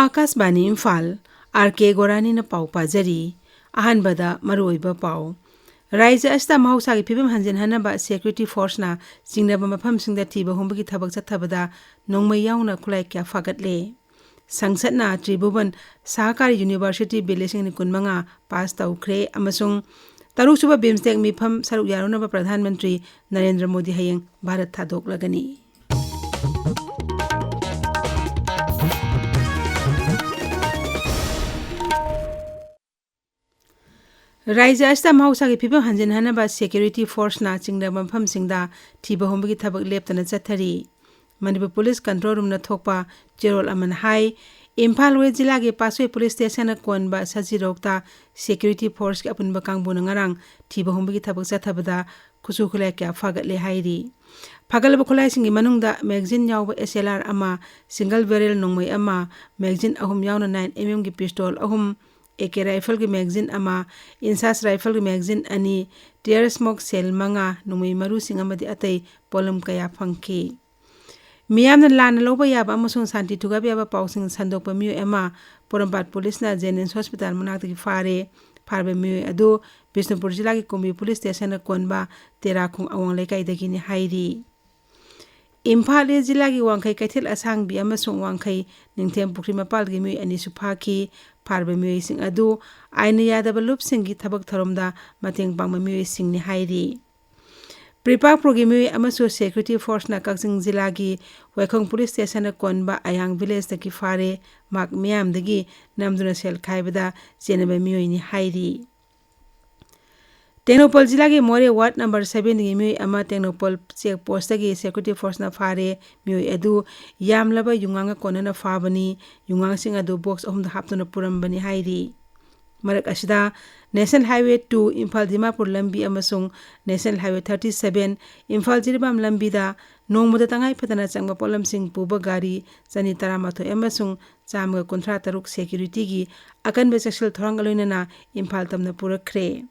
Akashvani Imphal R.K. Gorani na pau pajari ahanbada maroiba pau Raija asta mahausa gi phibam hanjin hanaba security force na singnaba mafam singda thiba hombagi thabak chathabada nongmai yauna khulai kya fagatle sangsat na Tribhuvan Sahakari University Bilesing ni kunmanga pass taukhre amasung taruk suba bimstek mifam saruk yarunaba Pradhan Mantri Narendra Modi hayeng Bharat thadok lagani Raija asta mahausa gi phibam hanjin hanaba security force na chingnaba mafam singda thiba hombagi thabak leptana chathari Manipur Police Control Room na thokpa Cherol aman hai Imphal West Jilla ge Pasoi Police Station na konba sajirokta security force ge apunba kangbu na ngarang thiba hombagi thabak chathabada khusu khulai kya fagatle hairi fagalba khulai singi manungda magazine yawba SLR ama single barrel nongmai ama magazine ahum yawna 9mm gi pistol ahum AK rifle gi magazine ama insas rifle gi magazine ani tear smoke cell manga nungmai maru singa madi atai polam kaya phangki miyamna lana loba yaba amasung santi thugab yaba pausing sandokpa miyo ema Porambat Police na Jennings Hospital manakta gi farbe miyo adu Bishnupur Jilla gi Kumbi Police Station na konba Terakhung awang lekai dagi ni hairi Imphal Jilla gi Wangkai Kaithil asang bi amasung Wangkai Ningthem Pukri Mapal gi miyo ani suphaki farbe miyo sing adu aina yadaba lup singi thabak tharomda mateng pangma miyo sing ni hairi Pripak Progimi amasu security force na Kaksing Jilla gi Waikhong Police Station na konba ayang village da ki fare mak miyam dagi namduna sel khaibada chenaba miyo ni hairi Tenopal Jilla gi More Ward number 7 gi miyo ama Tenopal check post gi security force na fare miyo adu yamlaba yunganga konana fabani yungang sing adu box ahum da haptuna purambani hairi Marak asida National Highway 2 Imphal Dimapur lambi amasung National Highway 37 Imphal Jiribam lambi da nongmuda tangai phatana changba polam sing puba gari chani taramathoi amasung chamga kontra taruk security gi akan be sexual thorangaloina na Imphal tamna purakre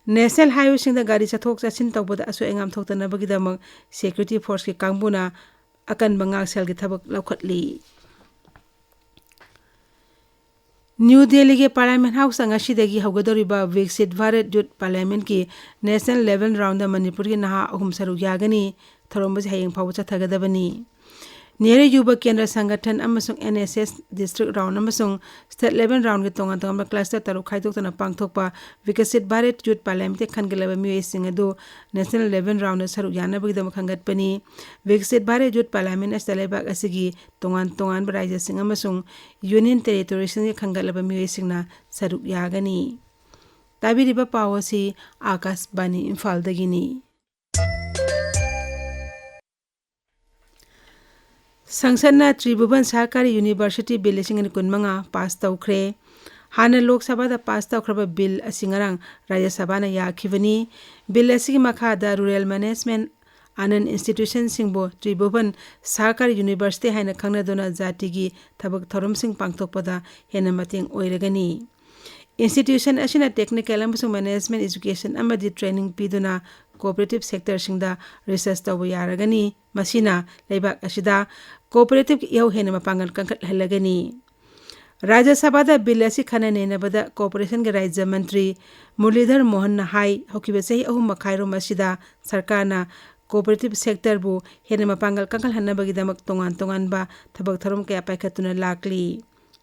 National Highway sing da gari chathok chachin tawbada aso engam thoktana bagidamang security force ki kangbuna akan bangak sel gi thabak laukhatli New Delhi ke Parliament House ngasidagi haugadoriba Viksit Bharat Youth Parliament ki national level round Manipuri naha ahum saruk yagani tharomba hayeng phaw chathagadabani Nere Yuba Kendra Sangathan amasung NSS district round amasung state level round ke tonga tonga cluster taruk khaidokna pangthokpa Viksit Bharat Youth Parliament khangelaba miwe singadu national level round saruk yana bagidam khangatpani Viksit Bharat Youth Parliament astalebak asigi tongan raja sing amasung union territories ni khangalaba miwe singna saruk yagani tabiriba pawasi Akashbani Imphal dagini Sangsana Tribhuvan Sahakari University Bilesing ni kunmanga pass taukhre hana Lok Sabha da pass taukraba bill asingarang Rajya Sabha na yakhibani bill asigi makhada rural management Anand institution singbo Tribhuvan Sahakari University haina khangna dona jati gi thabak thorom sing pangthokpada hena mateng oiragani institution asina technical amasung management education amadi training piduna cooperative sector singda research tawba yaragani masina leibak asida cooperative yaw hena mapangal kankat halagani Rajya Sabha da bill asi khana nenabada cooperation ge Rajya Mantri Murlidhar Mohan na hai hokibe sei ahum makhairo masida sarkar na cooperative sector bu hena mapangal kankal hanabagi damak tongan ba thabak tharom kaya paikhatuna lakli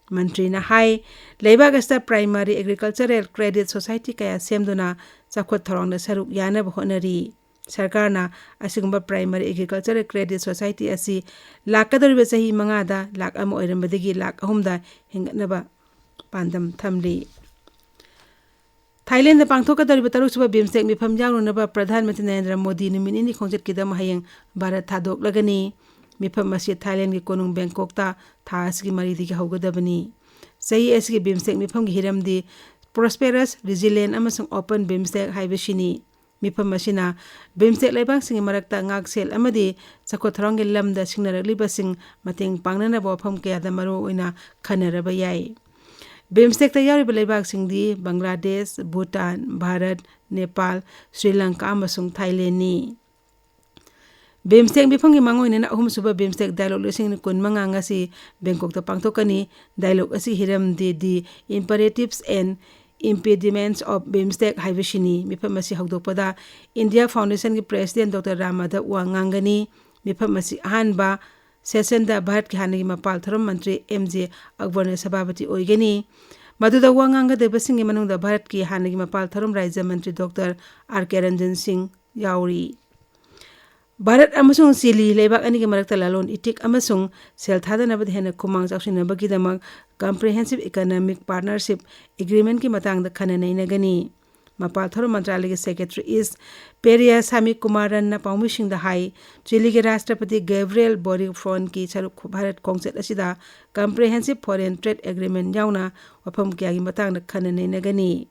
Mantri na hai leibak asta primary agricultural credit society kaya semduna chakhot thorong na saruk yana bhonari sarkar na asigumba primary agricultural credit society asi lakadoriba sahi mangada lak am oirambadigi lak ahumda hingatnaba pandam thamli Thailand da pangthokadoriba taruk suba bimstek mifam yawnaba Pradhan Mantri Narendra Modi numini khongjat kidam hayeng Bharat thadok lagani mifam asi Thailand gi konung Bangkok ta thas gi mari digi haugadabani sahi asgi bimstek mifam gi hiramdi prosperous resilient amasung open bimstek haibashini mifam asina bimstek laibang singi marakta ngak sel amadi chakothorong gi lamda singnarakliba sing mateng pangnana bofam kaya da maru oina khanaraba yai bimstek ta yari laibak singdi Bangladesh Bhutan Bharat Nepal Sri Lanka amasung Thailand ni BIMSTEC mifamgi mangoinena ahumsuba BIMSTEC dialogue lising kun manga ngasi Bangkok ta pangthokani dialogue asi hiram the imperatives and impediments of BIMSTEC haibashini mifamasi hawdokpada India Foundation ki president Dr. Ramadha Wangangani mifamasi ahanba session da Bharat ki hanagi mapal tharam mantri MJ Akbar ne sababati oigani Maduda Wanganga de basingi manungda Bharat ki hanagi mapal tharam Rajya Mantri Dr. R.K. Ranjan Singh yauri Bharat amasung Chile leibak ani ki marakta lalon itik amasung sel thadanabad hena kumang chaksinabagi damak comprehensive economic partnership agreement ki matangda khananai nagani Mapal Tharum Mantralayagi Secretary is Peria Sami Kumaran na paumishing the high Chile ki Rashtrapati Gabriel Boric Fon ki Charuk Bharat Kongset asida comprehensive foreign trade agreement yauna wapam kyagi matangda khananai nagani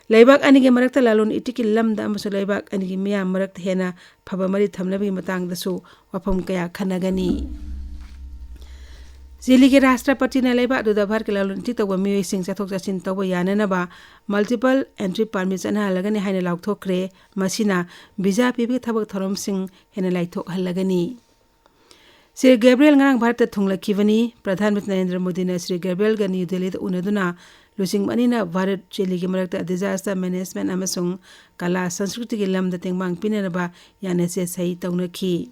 Laibak anigi marakta lalon itiki lamda amasu laibak anigi miya marakta hena phabamari thamnabi matangda su wapam kaya khanagani Chile ki Rashtrapati na laibak duda Bharat ki lalon itik tawba miyoy sing chathok chachin tawba yananaba multiple entry permits anhalagani haina laukthokre masina visa pibi thabak thorom sing hena laithok halagani Sri Gabriel ngarang Bharat ta thunglakibani Pradhan Mantri Narendra Modi na Sri Gabriel ga New Delhi ta unaduna lusing manina Bharat Chile ki marakta disaster management amasung kala sanskriti ki lamda tengbang pinanaba yanase sahi taunaki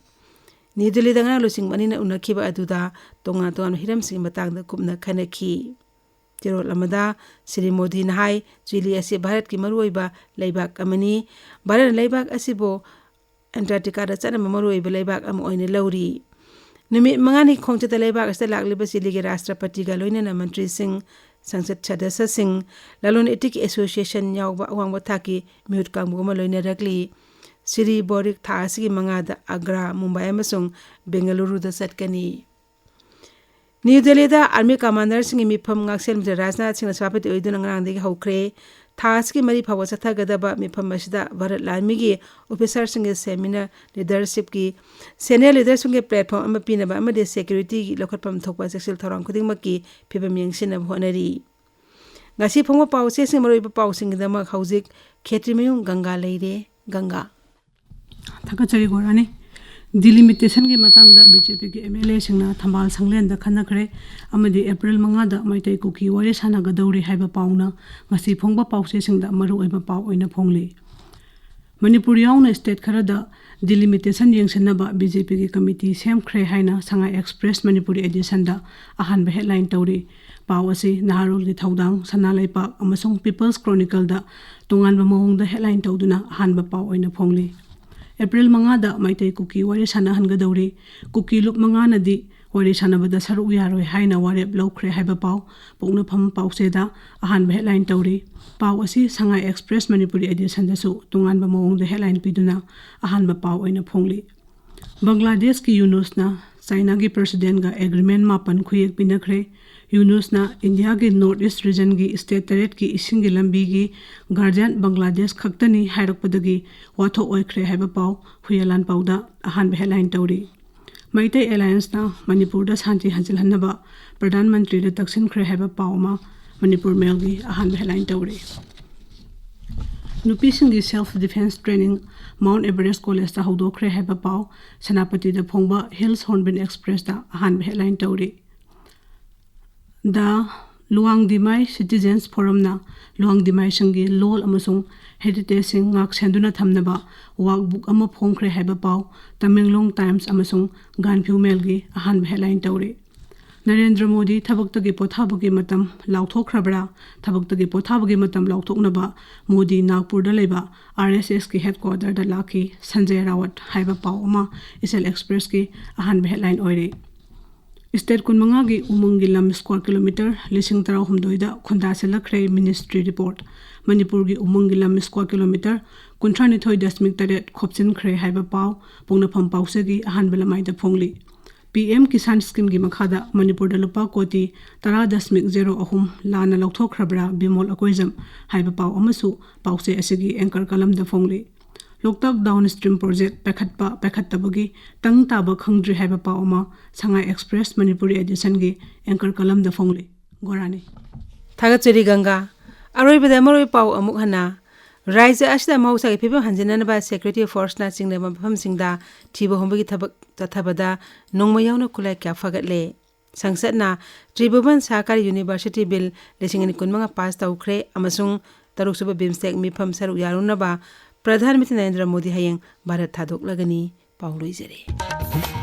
New Delhi da ngarang lusing manina unakiba aduda tonga tonga hiram sing matangda kupna khanaki Tirol amada Sri Modi na hai Chile asi Bharat ki maruiba laibak amani Bharat laibak asibo Antarctica da chana maruiba laibak am oine lauri Numit mangani khongchata laibak asta lakliba Chile ki Rashtrapati ga loinana mantri sing Sangsad Sadasya Singh lalon itik association yawba awangba thaki mute kangbu ma loina rakli Sri Boric Thasigi mangada Agra Mumbai amasung Bengaluru da satkani New Delhi da army commander singi mifam ngaksel mitra Rajnath Singh sabapati oiduna ngrangdegi hawkre Thasigi mari phawa chathagadaba mifam asida Bharat Army gi officer singi seminar leadership ki senior leadership ki platform ama pinaba amade security gi lokhatpam thokpa sexual thorang khudingmaki phibam yengsinab honari ngasi phongwa pause sing maroi pau sing dama haujik Kshetrimayum Ganga leire Ganga Thakachari Gorani delimitation ki matangda BJP ki MLA singna thambal sanglen da khanakre amadi April manga da maitai ku ki wari sana ga dauri haiba pauna ngasi phongba pause singda maru oiba pau oina phongli Manipuri yauna state khara da delimitation yengsanaba BJP ki committee semkhre haina sanga express Manipuri edition da ahan ba headline tauri pau asi naharul ki thaudang sanalai pak amasung People's Chronicle da tongan ba mohong da headline tauduna ahan ba pau oina phongli April manga da maitai kuki wari sana hanga dauri kuki luk manga na di wari sana bada saru uyaroi haina warep laukre haiba pau pokna pham pau seda ahan ba headline tauri pau asi sanga express Manipuri edition da su tungan ba mawong da headline piduna ahan ba pau oina phongli Bangladesh ki Yunus na China ki president ga agreement mapan khuyek pinakre Yunus na India ki North East region ki state terrain ki ising ki lambi ki guardian Bangladesh khaktani hairakpadagi watho oikre haiba pau huyalan pauda ahan ba headline tauri Maitai Alliance na Manipur da shanti hansil hanaba Pradhan Mantri da taksin khre haiba pau ma Manipur Mail gi ahan ba headline tauri Nupi singi self defense training Mount Everest College da hawdokre haiba pau Senapati da phongba Hills Hornbill Express da ahan ba headline tauri Da Luang Dimai Citizens Forum na Luang Dimai sangi lol amasung heritage sing ngak senduna thamnaba workbook ama phongkhre haiba pau Tamenglong Times amasung Ganphu Mail gi ahan ba headline tauri Narendra Modi thabaktagi pothabagi matam lauthokhrabra thabaktagi pothabagi matam lauthoknaba Modi Nagpur da leba RSS ki headquarter da laki Sanjay Rawat haiba pau ama Isel Express ki ahan ba headline oire State kunmanga gi umungi lam square kilometer lising tara humdoi da khunda selakre ministry report Manipur gi umungi lam square kilometer kuntrani thoi dasmik taret khopchin khre haiba pau pongna pham pau se gi ahan belamai da phongli PM Kisan scheme gi makhada Manipur da lupa koti tara dasmik 0 lana lauthok khrabra bimol akoizam haiba pau amasu pau se asigi anchor kalam da phongli Loktak downstream project pakhattabagi tang taba khangdri haiba pauma Shanghai Express Manipuri edition gi anchor kalam da phongli Gorani Thagachari Ganga aroi bada maroi pau amuk hana राज्य असिदा महौसागी फिबम हंजिननबा security फोर्सना चिंगना मफमसिंगदा थीबा होंबगी थबक चथबदा नोंमा यावना खुलाई क्या फगतले संसदना त्रिभुवन सहकारी university bill 2019 पास तौखरे अमसुंग तरुकसुब BIMSTEC मिफम सरुक यारुनबा प्रधानमंत्री नरेंद्र मोदी हयेंग भारत थादोक लगनी पाउलोइजरे।